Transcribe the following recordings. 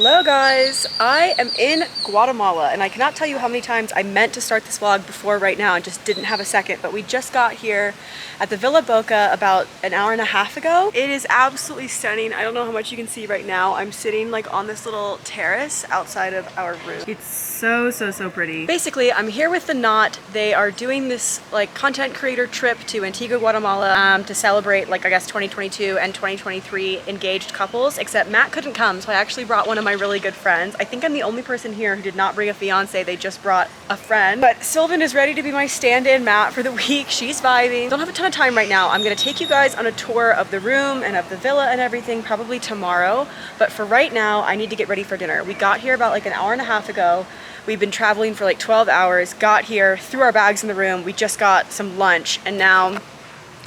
Hello guys, I am in Guatemala and I cannot tell you how many times I meant to start this vlog before right now and just didn't have a second, but we just got here at the Villa Boca about an hour and a half ago. It is absolutely stunning. I don't know how much you can see right now. I'm sitting like on this little terrace outside of our room. It's so pretty. Basically, I'm here with the Knot. They are doing this like content creator trip to Antigua, Guatemala to celebrate like I guess 2022 and 2023 engaged couples, except Matt couldn't come, so I actually brought one of my really good friends. I think I'm the only person here who did not bring a fiance. They just brought a friend. But Sylvan is ready to be my stand-in Matt for the week. She's vibing. Don't have a ton of time right now. I'm gonna take you guys on a tour of the room and of the villa and everything probably tomorrow. But for right now, I need to get ready for dinner. We got here about like an hour and a half ago. We've been traveling for like 12 hours, got here, threw our bags in the room. We just got some lunch and now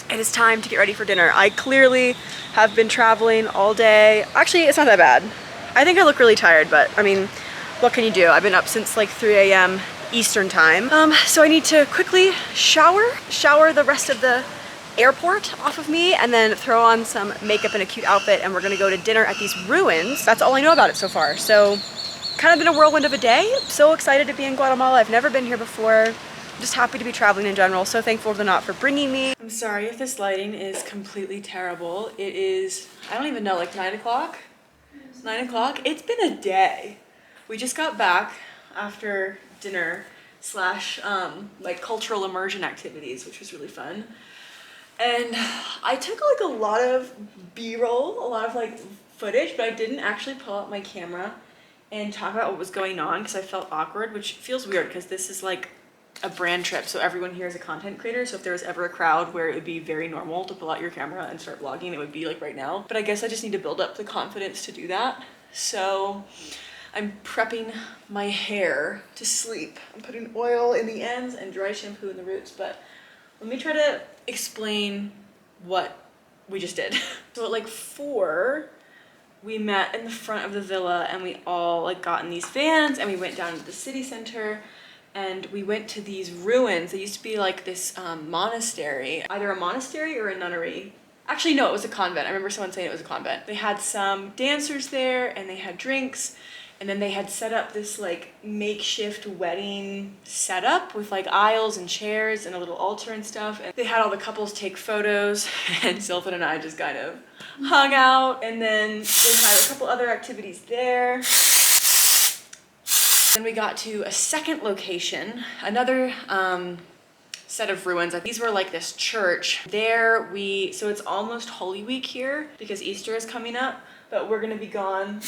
it is time to get ready for dinner. I clearly have been traveling all day. Actually, it's not that bad. I think I look really tired, but I mean, what can you do? I've been up since like 3 a.m. Eastern time. So I need to quickly shower the rest of the airport off of me and then throw on some makeup and a cute outfit and we're gonna go to dinner at these ruins. That's all I know about it so far. So kind of been a whirlwind of a day. So excited to be in Guatemala. I've never been here before. I'm just happy to be traveling in general. So thankful to the Knot for bringing me. I'm sorry if this lighting is completely terrible. It is, I don't even know, like 9 o'clock? 9 o'clock? It's been a day. We just got back after dinner slash like cultural immersion activities, which was really fun. And I took like a lot of B-roll, a lot of like footage, but I didn't actually pull out my camera and talk about what was going on because I felt awkward, which feels weird because this is like a brand trip, so everyone here is a content creator. So if there was ever a crowd where it would be very normal to pull out your camera and start vlogging, it would be like right now. But I guess I just need to build up the confidence to do that. So I'm prepping my hair to sleep. I'm putting oil in the ends and dry shampoo in the roots, but let me try to explain what we just did. So at like 4, we met in the front of the villa and we all like got in these vans and we went down to the city center and we went to these ruins. They used to be like this monastery, either a monastery or a nunnery. Actually, no, it was a convent. I remember someone saying it was a convent. They had some dancers there and they had drinks and then they had set up this like makeshift wedding setup with like aisles and chairs and a little altar and stuff. And they had all the couples take photos and Sylvan and I just kind of hung out. And then they had a couple other activities there. Then we got to a second location, another set of ruins. These were like this church. So it's almost Holy Week here because Easter is coming up, but we're gonna be gone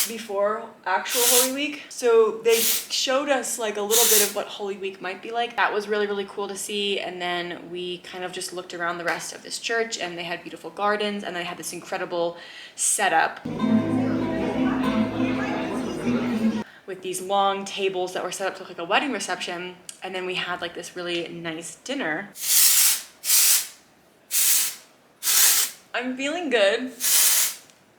before actual Holy Week. So they showed us like a little bit of what Holy Week might be like. That was really cool to see. And then we kind of just looked around the rest of this church and they had beautiful gardens and they had this incredible setup with these long tables that were set up to look like a wedding reception. And then we had like this really nice dinner. I'm feeling good.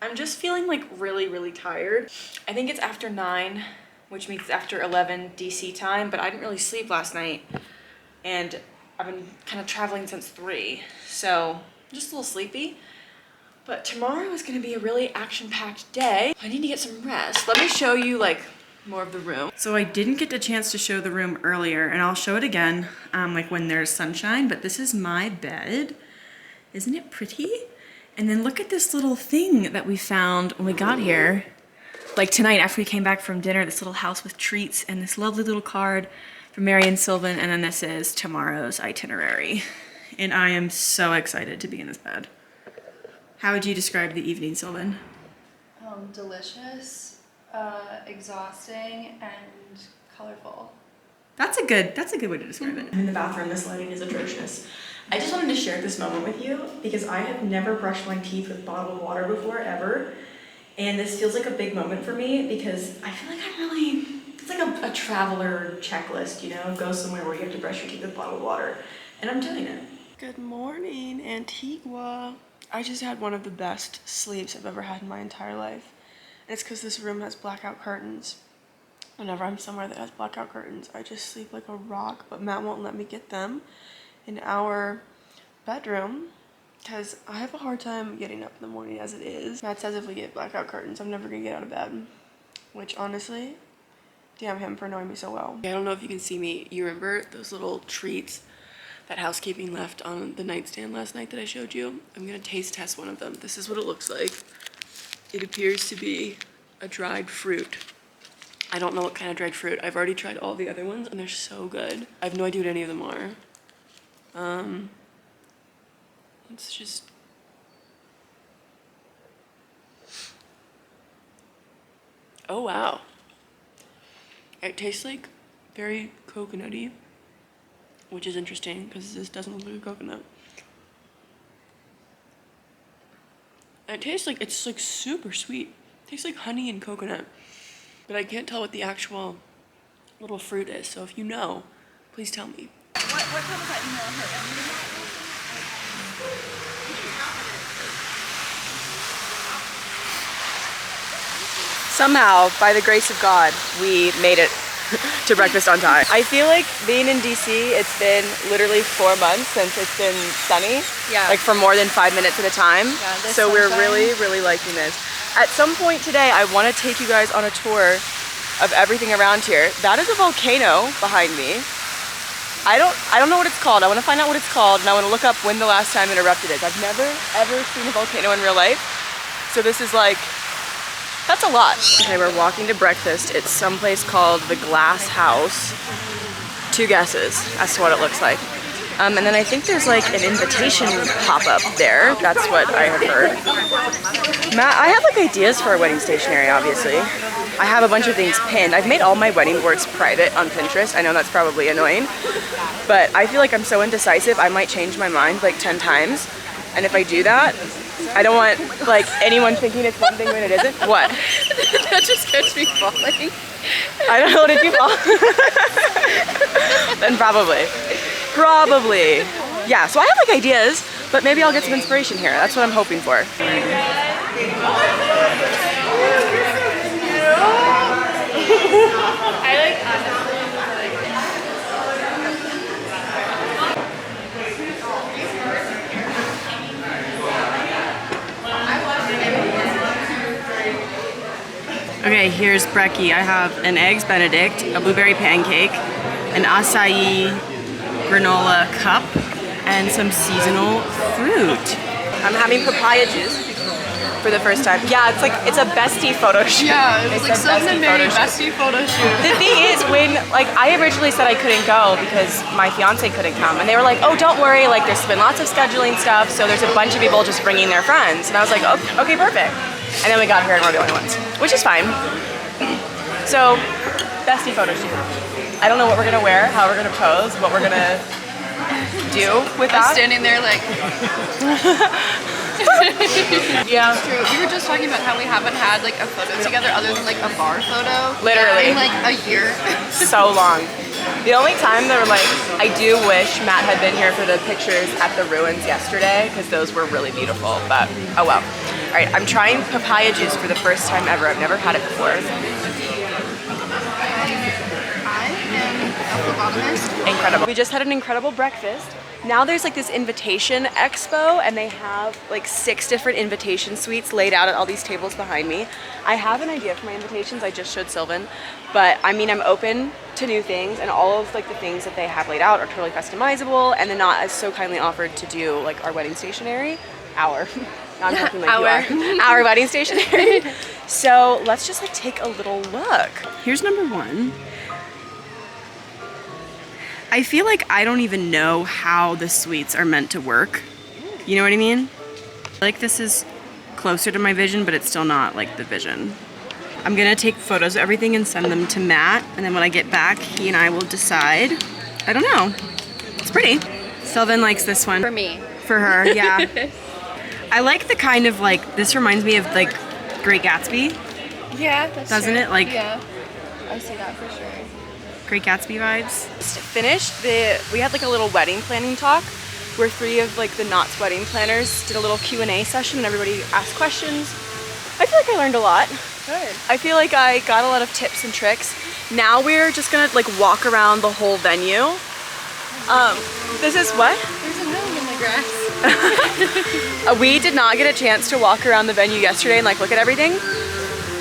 I'm just feeling like really tired. I think it's after 9, which means it's after 11 DC time, but I didn't really sleep last night. And I've been kind of traveling since 3. So I'm just a little sleepy. But tomorrow is gonna be a really action-packed day. I need to get some rest. Let me show you like more of the room. So I didn't get the chance to show the room earlier and I'll show it again like when there's sunshine, but this is my bed. Isn't it pretty? And then look at this little thing that we found when we got here. Like tonight after we came back from dinner, this little house with treats and this lovely little card from Mary and Sylvan, and then this is tomorrow's itinerary. And I am so excited to be in this bed. How would you describe the evening, Sylvan? Delicious. Exhausting and colorful. That's a good way to describe it. I'm in the bathroom, this lighting is atrocious. I just wanted to share this moment with you because I have never brushed my teeth with bottled water before, ever. And this feels like a big moment for me because I feel like it's like a traveler checklist, you know? Go somewhere where you have to brush your teeth with bottled water. And I'm doing it. Good morning, Antigua. I just had one of the best sleeps I've ever had in my entire life. And it's because this room has blackout curtains. Whenever I'm somewhere that has blackout curtains, I just sleep like a rock, but Matt won't let me get them in our bedroom because I have a hard time getting up in the morning as it is. Matt says if we get blackout curtains, I'm never gonna get out of bed. which honestly, damn him for knowing me so well. I don't know if you can see me. You remember those little treats that housekeeping left on the nightstand last night that I showed you? I'm gonna taste test one of them. This is what it looks like. It appears to be a dried fruit. I don't know what kind of dried fruit. I've already tried all the other ones and they're so good. I have no idea what any of them are. Let's just... Oh wow. It tastes like very coconutty, which is interesting because this doesn't look like a coconut. And it tastes like, it's like super sweet. It tastes like honey and coconut, but I can't tell what the actual little fruit is. So if you know, please tell me. What time was that email? Somehow, by the grace of God, we made it to breakfast on time. I feel like being in DC, it's been literally 4 months since it's been sunny. Yeah. Like for more than 5 minutes at a time. Yeah, so we're sunshine. really liking this. At some point today, I want to take you guys on a tour of everything around here. That is a volcano behind me. I don't know what it's called. I want to find out what it's called, and I want to look up when the last time it erupted is. I've never ever seen a volcano in real life. So this is like, that's a lot. Okay, we're walking to breakfast. It's someplace called the Glass House. 2 guesses as to what it looks like. And then I think there's like an invitation pop-up there. That's what I have heard. Matt, I have like ideas for a wedding stationery, obviously. I have a bunch of things pinned. I've made all my wedding boards private on Pinterest. I know that's probably annoying, but I feel like I'm so indecisive, I might change my mind like 10 times. And if I do that, I don't want like anyone thinking it's one thing when it isn't. What? That just catch me falling. I don't know, did you fall? Then probably. Probably. Yeah, so I have like ideas, but maybe I'll get some inspiration here. That's what I'm hoping for. Okay, here's brekkie. I have an eggs benedict, a blueberry pancake, an acai granola cup, and some seasonal fruit. I'm having papaya juice for the first time. Yeah, it's a bestie photo shoot. Yeah, it's like Sylvan and Mary bestie bestie photo shoot. The thing is, when like I originally said I couldn't go because my fiance couldn't come, and they were like, "Oh, don't worry. Like, there's been lots of scheduling stuff, so there's a bunch of people just bringing their friends." And I was like, oh, "Okay, perfect." And then we got here and we're the only ones, which is fine. So, bestie photo shoot. I don't know what we're gonna wear, how we're gonna pose, what we're gonna do with that. Standing there like. Yeah. It's true. We were just talking about how we haven't had like a photo together other than like a bar photo. Literally. In like a year. So long. The only time that we're like, I do wish Matt had been here for the pictures at the ruins yesterday, because those were really beautiful, but oh well. All right, I'm trying papaya juice for the first time ever. I've never had it before. Incredible. We just had an incredible breakfast. Now there's like this invitation expo, and they have like 6 different invitation suites laid out at all these tables behind me. I have an idea for my invitations. I just showed Sylvan, but I mean, I'm open to new things, and all of like the things that they have laid out are totally customizable, and then not as so kindly offered to do like our wedding stationery. I'm talking like you are. Our wedding stationery. So let's just like take a little look. Here's number 1. I feel like I don't even know how the suites are meant to work. You know what I mean? Like, this is closer to my vision, but it's still not like the vision. I'm gonna take photos of everything and send them to Matt, and then when I get back, he and I will decide. I don't know. It's pretty. Sylvan likes this one. For me. For her, yeah. I like the kind of like, this reminds me of like Great Gatsby. Yeah, that's Doesn't true. it? Like, yeah, I see that for sure. Great Gatsby vibes. Finished we had like a little wedding planning talk where 3 of like the Knott's wedding planners did a little Q&A session and everybody asked questions. I feel like I learned a lot. Good. I feel like I got a lot of tips and tricks. Now we're just gonna like walk around the whole venue. This is what? There's a gnome in the grass. We did not get a chance to walk around the venue yesterday and like look at everything.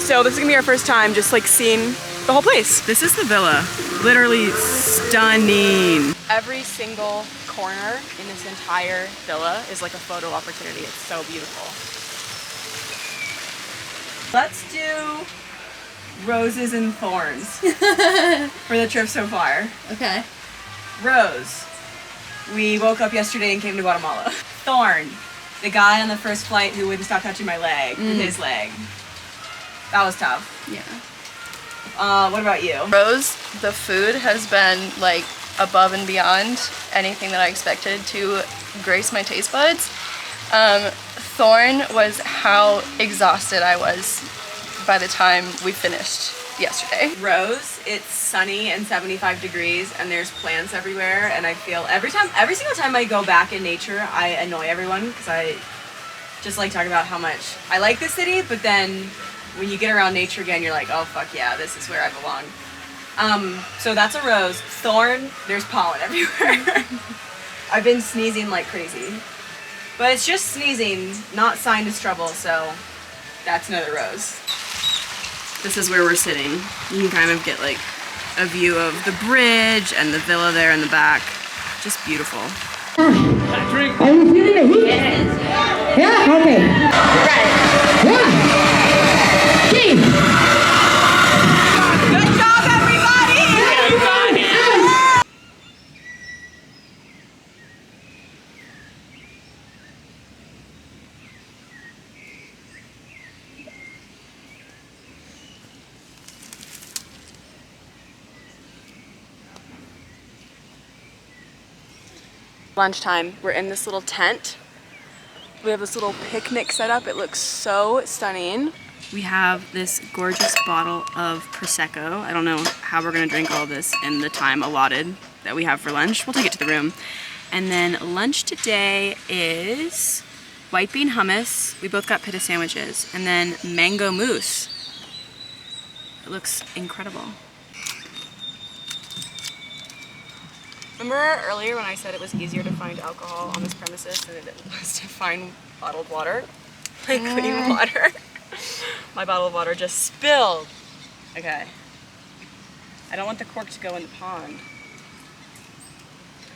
So this is gonna be our first time just like seeing the whole place. This is the villa. Literally stunning. Every single corner in this entire villa is like a photo opportunity. It's so beautiful. Let's do roses and thorns for the trip so far. Okay. Rose. We woke up yesterday and came to Guatemala. Thorn. The guy on the first flight who wouldn't stop touching my leg with his leg. That was tough. Yeah. What about you? Rose, the food has been like above and beyond anything that I expected to grace my taste buds. Thorn was how exhausted I was by the time we finished yesterday. Rose, it's sunny and 75 degrees and there's plants everywhere, and I feel every single time I go back in nature, I annoy everyone because I just like talking about how much I like this city, but then when you get around nature again, you're like, oh fuck yeah, this is where I belong. So that's a rose. Thorn, there's pollen everywhere. I've been sneezing like crazy. But it's just sneezing, not sign to trouble, so that's another rose. This is where we're sitting. You can kind of get like a view of the bridge and the villa there in the back. Just beautiful. Are you feeling the heat? Yeah? Okay. Right. 1, 2. Good job, everybody! Lunchtime. We're in this little tent. We have this little picnic set up. It looks so stunning. We have this gorgeous bottle of Prosecco. I don't know how we're gonna drink all of this in the time allotted that we have for lunch. We'll take it to the room. And then lunch today is white bean hummus. We both got pita sandwiches. And then mango mousse. It looks incredible. Remember earlier when I said it was easier to find alcohol on this premises than it was to find bottled water? Like clean water. My bottle of water just spilled. Okay. I don't want the cork to go in the pond.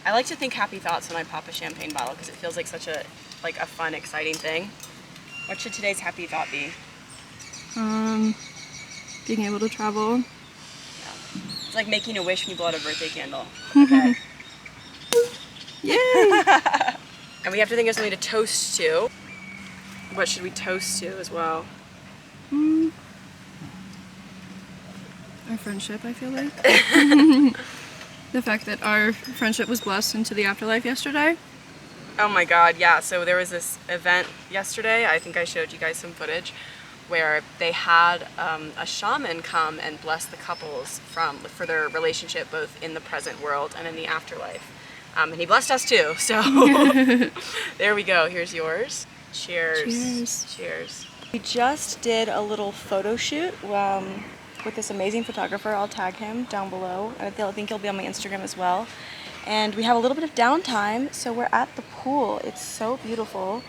I like to think happy thoughts when I pop a champagne bottle because it feels like such a fun, exciting thing. What should today's happy thought be? Being able to travel. Yeah. It's like making a wish when you blow out a birthday candle. Okay. Yay! And we have to think of something to toast to. What should we toast to as well? Our friendship, I feel like. The fact that our friendship was blessed into the afterlife yesterday. Oh my god, yeah. So there was this event yesterday, I think I showed you guys some footage, where they had a shaman come and bless the couples for their relationship both in the present world and in the afterlife. And he blessed us too, so there we go. Here's yours. Cheers. Cheers. Cheers. We just did a little photo shoot with this amazing photographer. I'll tag him down below. I think he'll be on my Instagram as well. And we have a little bit of downtime, so we're at the pool. It's so beautiful.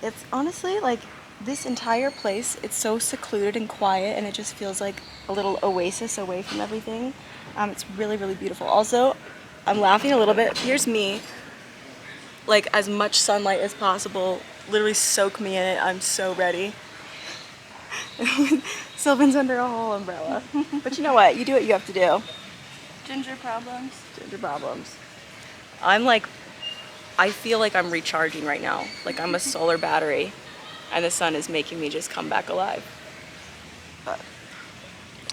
It's honestly like this entire place, it's so secluded and quiet, and it just feels like a little oasis away from everything. It's really, really beautiful. Also, I'm laughing a little bit. Here's me, like as much sunlight as possible. Literally soak me in it. I'm so ready. Sylvan's under a whole umbrella. But you know what? You do what you have to do. Ginger problems. Ginger problems. I feel like I'm recharging right now. Like I'm a solar battery. And the sun is making me just come back alive. But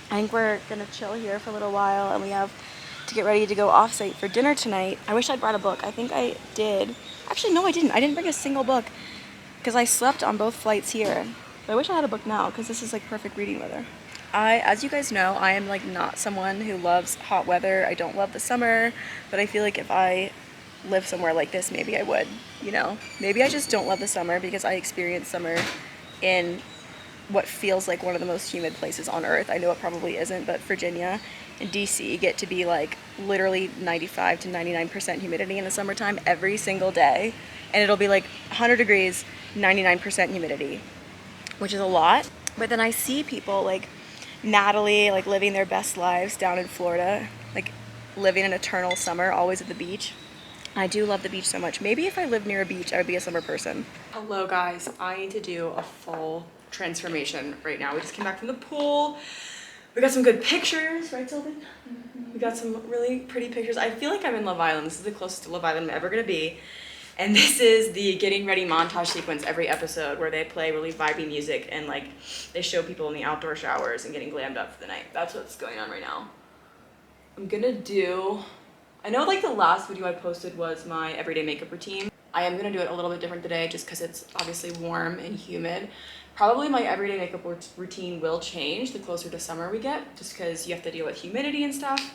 I think we're gonna chill here for a little while, and we have to get ready to go off-site for dinner tonight. I wish I'd brought a book. I think I did. Actually, no, I didn't. I didn't bring a single book because I slept on both flights here. But I wish I had a book now because this is like perfect reading weather. As you guys know, I am like not someone who loves hot weather. I don't love the summer, but I feel like if I live somewhere like this, maybe I would, you know? Maybe I just don't love the summer because I experience summer in what feels like one of the most humid places on earth. I know it probably isn't, but Virginia and DC get to be like literally 95 to 99% humidity in the summertime every single day. And it'll be like 100 degrees, 99% humidity, which is a lot. But then I see people like Natalie, like living their best lives down in Florida, like living an eternal summer, always at the beach. I do love the beach so much. Maybe if I lived near a beach, I would be a summer person. Hello guys, I need to do a full transformation right now. We just came back from the pool. We got some good pictures, right Sylvan? We got some really pretty pictures. I feel like I'm in Love Island. This is the closest to Love Island I'm ever gonna be. And this is the getting ready montage sequence every episode where they play really vibey music and like they show people in the outdoor showers and getting glammed up for the night. That's what's going on right now. I'm gonna do, I know like the last video I posted was my everyday makeup routine. I am gonna do it a little bit different today just because it's obviously warm and humid. Probably my everyday makeup routine will change the closer to summer we get, just because you have to deal with humidity and stuff.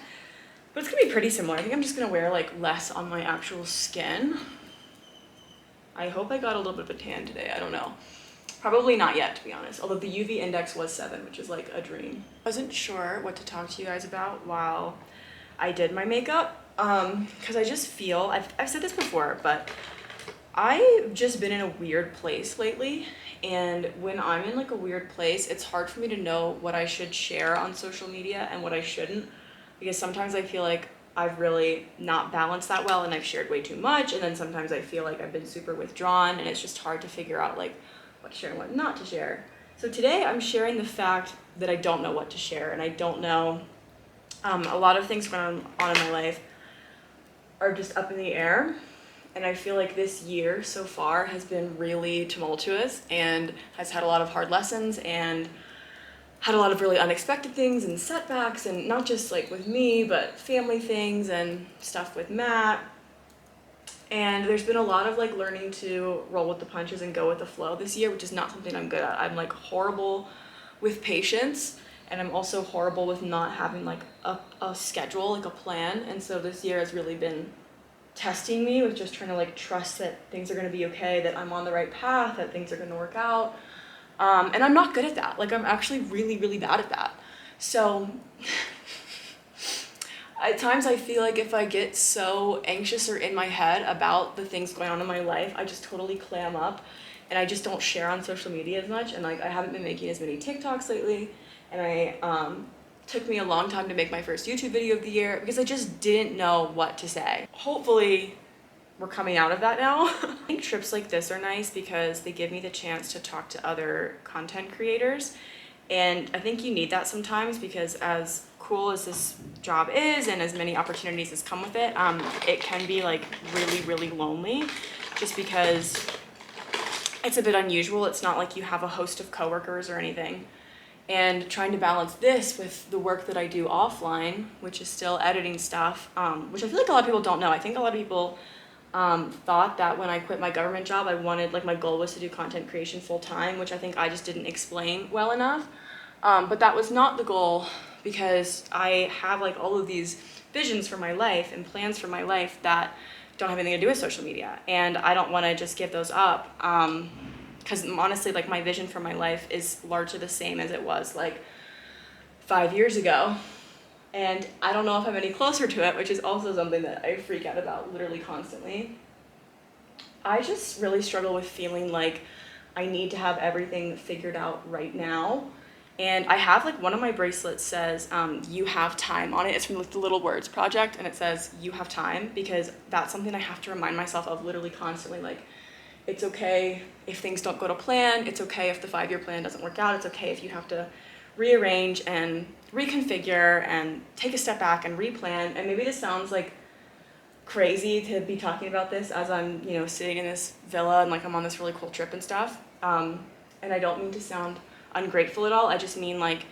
But it's gonna be pretty similar. I think I'm just gonna wear like less on my actual skin. I hope I got a little bit of a tan today, I don't know. Probably not yet, to be honest, although the UV index was 7, which is like a dream. I wasn't sure what to talk to you guys about while I did my makeup, because I just feel, I've said this before, but I've just been in a weird place lately, and when I'm in like a weird place, it's hard for me to know what I should share on social media and what I shouldn't, because sometimes I feel like I've really not balanced that well and I've shared way too much, and then sometimes I feel like I've been super withdrawn and it's just hard to figure out like what to share and what not to share. So today I'm sharing the fact that I don't know what to share, and I don't know, a lot of things going on in my life are just up in the air. And I feel like this year so far has been really tumultuous and has had a lot of hard lessons and had a lot of really unexpected things and setbacks, and not just like with me, but family things and stuff with Matt. And there's been a lot of like learning to roll with the punches and go with the flow this year, which is not something I'm good at. I'm like horrible with patience, and I'm also horrible with not having like a schedule, like a plan. And so this year has really been testing me with just trying to like trust that things are going to be okay, that I'm on the right path, that things are going to work out. And I'm not good at that. Like I'm actually really, really bad at that. So at times I feel like if I get so anxious or in my head about the things going on in my life, I just totally clam up and I just don't share on social media as much. And like I haven't been making as many TikToks lately, and I took me a long time to make my first YouTube video of the year because I just didn't know what to say. Hopefully we're coming out of that now. I think trips like this are nice because they give me the chance to talk to other content creators, and I think you need that sometimes, because as cool as this job is and as many opportunities as come with it, it can be like really, really lonely just because it's a bit unusual. It's not like you have a host of coworkers or anything. And trying to balance this with the work that I do offline, which is still editing stuff, which I feel like a lot of people don't know. I think a lot of people thought that when I quit my government job, I wanted, like my goal was to do content creation full time, which I think I just didn't explain well enough. But that was not the goal, because I have like all of these visions for my life and plans for my life that don't have anything to do with social media. And I don't want to just give those up. Because honestly, like my vision for my life is largely the same as it was like 5 years ago. And I don't know if I'm any closer to it, which is also something that I freak out about literally constantly. I just really struggle with feeling like I need to have everything figured out right now. And I have like one of my bracelets says, you have time on it. It's from like the Little Words Project, and it says, you have time, because that's something I have to remind myself of literally constantly. Like, it's okay if things don't go to plan. It's okay if the 5-year plan doesn't work out. It's okay if you have to rearrange and reconfigure and take a step back and replan. And maybe this sounds like crazy to be talking about this as I'm, you know, sitting in this villa and like I'm on this really cool trip and stuff. And I don't mean to sound ungrateful at all. I just mean like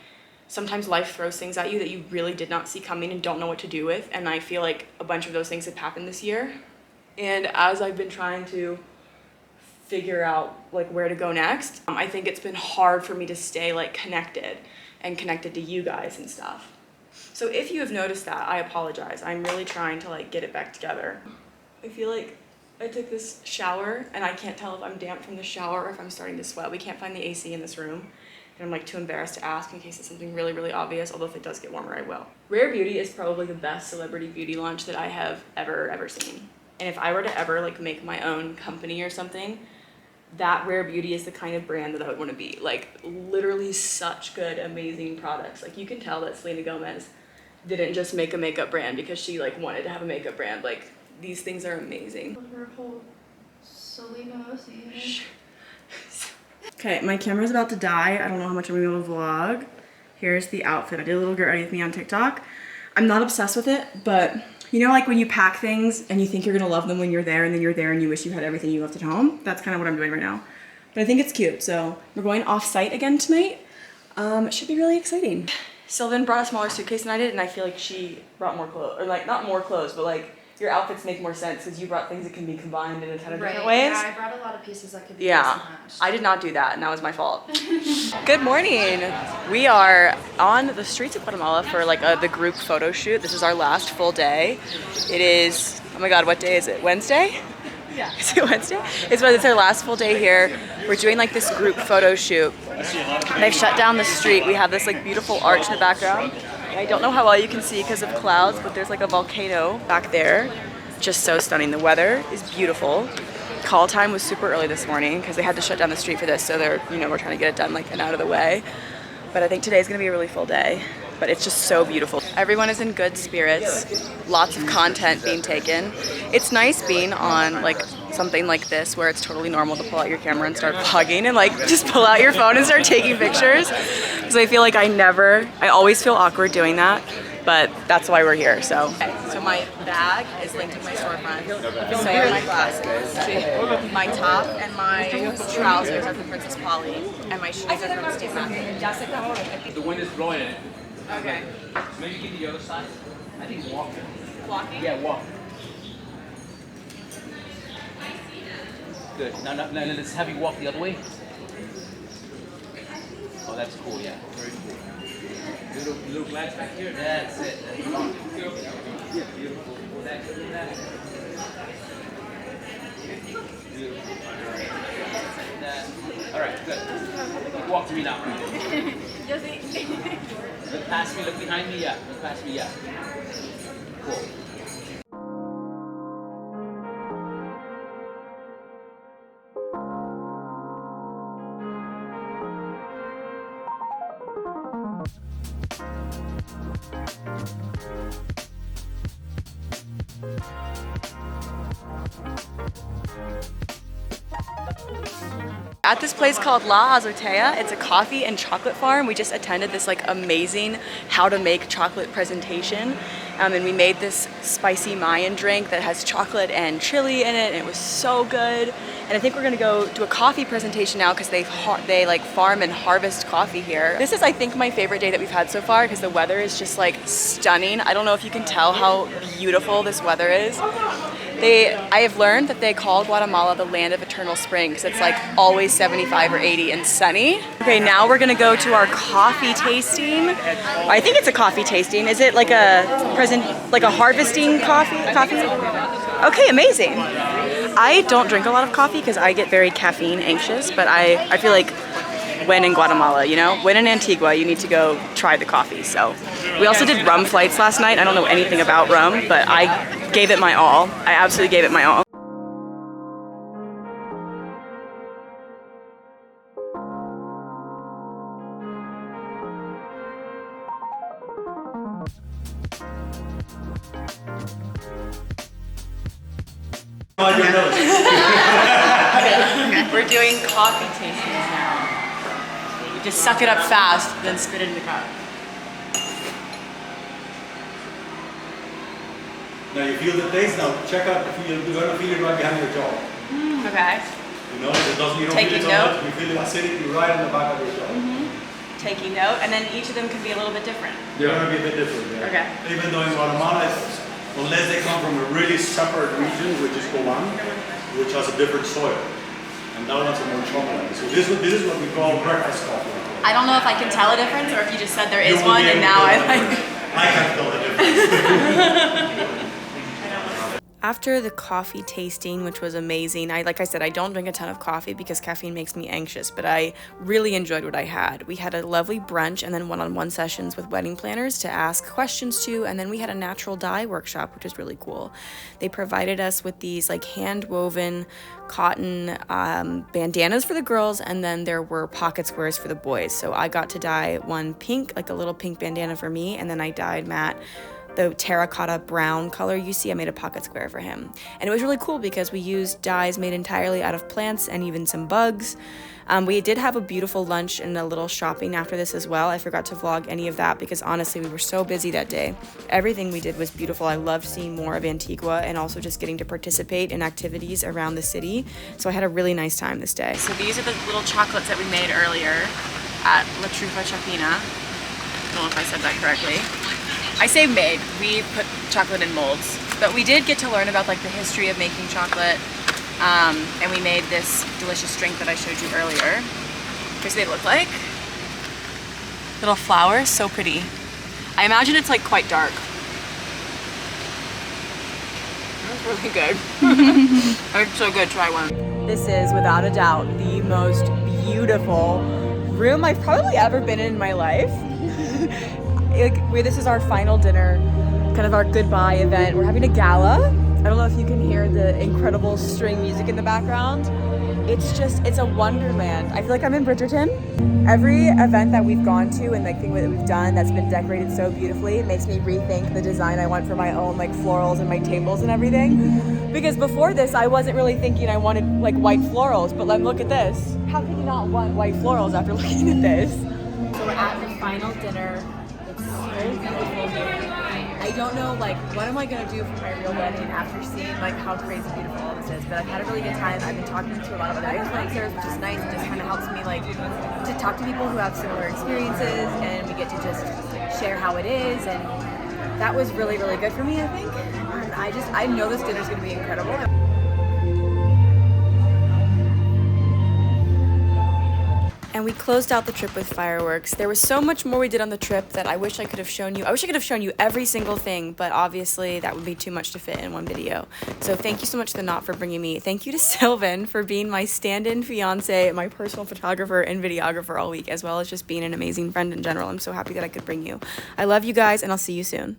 sometimes life throws things at you that you really did not see coming and don't know what to do with. And I feel like a bunch of those things have happened this year. And as I've been trying to figure out like where to go next, I think it's been hard for me to stay like connected to you guys and stuff. So if you have noticed that, I apologize. I'm really trying to like get it back together. I feel like I took this shower and I can't tell if I'm damp from the shower or if I'm starting to sweat. We can't find the AC in this room, and I'm like too embarrassed to ask in case it's something really, really obvious, although if it does get warmer, I will. Rare Beauty is probably the best celebrity beauty launch that I have ever seen. And if I were to ever like make my own company or something, that Rare Beauty is the kind of brand that I would want to be. Like, literally such good, amazing products. Like, you can tell that Selena Gomez didn't just make a makeup brand because she like wanted to have a makeup brand. Like, these things are amazing. Her whole Selena Gomez. Okay, my camera's about to die. I don't know how much I'm gonna be able to vlog. Here's the outfit. I did a little get ready with me on TikTok. I'm not obsessed with it, but you know, like when you pack things and you think you're gonna love them when you're there, and then you're there and you wish you had everything you left at home? That's kind of what I'm doing right now. But I think it's cute. So we're going off-site again tonight. It should be really exciting. Sylvan brought a smaller suitcase than I did, and I feel like she brought more clothes, or like not more clothes, but like your outfits make more sense because you brought things that can be combined in a ton of different ways. Yeah, I brought a lot of pieces that could be matched. I did not do that, and that was my fault. Good morning. We are on the streets of Guatemala for like the group photo shoot. This is our last full day. It is, oh my God, what day is it? Wednesday? Yeah. Is it Wednesday? It's our last full day here. We're doing like this group photo shoot. They've shut down the street. We have this like beautiful arch in the background. I don't know how well you can see because of clouds, but there's like a volcano back there. Just so stunning. The weather is beautiful. Call time was super early this morning because they had to shut down the street for this, so they're, you know, we're trying to get it done like and out of the way. But I think today's gonna be a really full day. But it's just so beautiful. Everyone is in good spirits. Lots of content being taken. It's nice being on like something like this where it's totally normal to pull out your camera and start vlogging and like just pull out your phone and start taking pictures. Because I feel like I always feel awkward doing that, but that's why we're here, so. Okay, so my bag is linked to my storefront. So are my glasses. My top and my trousers are from Princess Polly, and my shoes are from Steve Madden. The wind is blowing it. Okay. Maybe give the other side. I think walking. Walking? Yeah, walk. Good. Now let's have you walk the other way. Oh, that's cool. Yeah, very cool. Little glance back here. That's it. Beautiful. All right, good. Walk to me now. Look past me, look behind me, yeah. Look past me, yeah. Cool. At this place called La Azotea, it's a coffee and chocolate farm. We just attended this like amazing how to make chocolate presentation. And we made this spicy Mayan drink that has chocolate and chili in it, and it was so good. And I think we're gonna go do a coffee presentation now because they like farm and harvest coffee here. This is, I think, my favorite day that we've had so far because the weather is just like stunning. I don't know if you can tell how beautiful this weather is. I have learned that they call Guatemala the land of eternal spring because it's like always 75 or 80 and sunny. Okay, now we're gonna go to our coffee tasting. I think it's a coffee tasting. Is it like a harvesting coffee? Okay, amazing. I don't drink a lot of coffee because I get very caffeine anxious, but I feel like when in Guatemala, you know, when in Antigua, you need to go try the coffee. So we also did rum flights last night. I don't know anything about rum, but I gave it my all. I absolutely gave it my all. We're doing coffee tastings now. You just suck it up fast, then spit it in the cup. Now you feel the taste. Now check out. You're gonna feel it right behind your jaw. Okay. You know, it doesn't. You don't Taking feel it so note. much. You feel the acidity right in the back of your jaw. Taking note, and then each of them can be a little bit different. They're gonna be a bit different. Yeah. Okay. Even though in Guatemala, unless they come from a really separate region, which is Coban, which has a different soil, and that one's a more chocolate. So this is what we call breakfast coffee. I don't know if I can tell a difference, or if you just said there is one, and now I like. I can't tell the difference. After the coffee tasting, which was amazing, like I said, I don't drink a ton of coffee because caffeine makes me anxious, but I really enjoyed what I had. We had a lovely brunch and then one-on-one sessions with wedding planners to ask questions to, and then we had a natural dye workshop, which is really cool. They provided us with these like hand-woven cotton bandanas for the girls, and then there were pocket squares for the boys. So I got to dye one pink, like a little pink bandana for me, and then I dyed Matt the terracotta brown color you see. I made a pocket square for him. And it was really cool because we used dyes made entirely out of plants and even some bugs. We did have a beautiful lunch and a little shopping after this as well. I forgot to vlog any of that because honestly we were so busy that day. Everything we did was beautiful. I loved seeing more of Antigua and also just getting to participate in activities around the city. So I had a really nice time this day. So these are the little chocolates that we made earlier at La Trufa Chapina. I don't know if I said that correctly. I say made, we put chocolate in molds, but we did get to learn about like the history of making chocolate, and we made this delicious drink that I showed you earlier. Here's what they look like. Little flowers, so pretty. I imagine it's like quite dark. That's really good. It's so good, try one. This is without a doubt the most beautiful room I've probably ever been in my life. This is our final dinner, kind of our goodbye event. We're having a gala. I don't know if you can hear the incredible string music in the background. It's a wonderland. I feel like I'm in Bridgerton. Every event that we've gone to and like thing that we've done that's been decorated so beautifully, it makes me rethink the design I want for my own like florals and my tables and everything. Because before this, I wasn't really thinking I wanted like white florals, but then look at this. How can you not want white florals after looking at this? So we're at the final dinner. So beautiful here. I don't know like what am I gonna do for my real wedding after seeing like how crazy beautiful all this is, but I've had a really good time. I've been talking to a lot of other influencers, which is nice. It just kind of helps me like to talk to people who have similar experiences, and we get to just share how it is, and that was really good for me, I think. And I know this dinner's gonna be incredible. And we closed out the trip with fireworks. There was so much more we did on the trip that I wish I could have shown you. I wish I could have shown you every single thing, but obviously that would be too much to fit in one video. So thank you so much to The Knot for bringing me. Thank you to Sylvan for being my stand-in fiance, my personal photographer and videographer all week, as well as just being an amazing friend in general. I'm so happy that I could bring you. I love you guys, and I'll see you soon.